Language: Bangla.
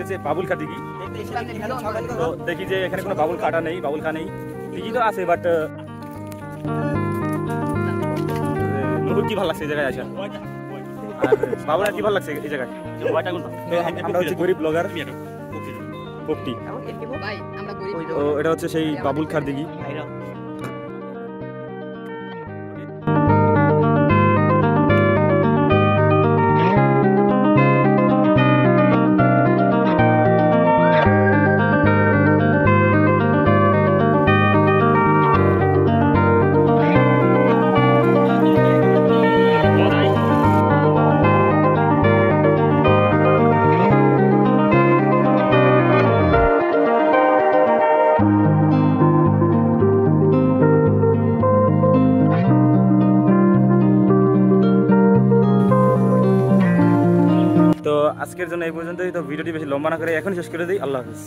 হচ্ছে বাবুল খা দিঘি। তো দেখি যে এখানে কোনো বাবুল কাটা নেই, বাবুল খা নেই, দিঘি তো আছে বাট নুরুর কি ভালো লাগছে এই জায়গায় আসা, আর বাবুলার কি ভালো লাগছে এই জায়গায়? আমরা হচ্ছে গরিব ব্লগার পোপটি। তো এটা হচ্ছে সেই বাবুল খার দিঘি। তো আজকের জন্য এই পর্যন্তই। তো ভিডিওটি বেশি লম্বা না করে এখন শেষ করে দিই। আল্লাহ হাফিজ।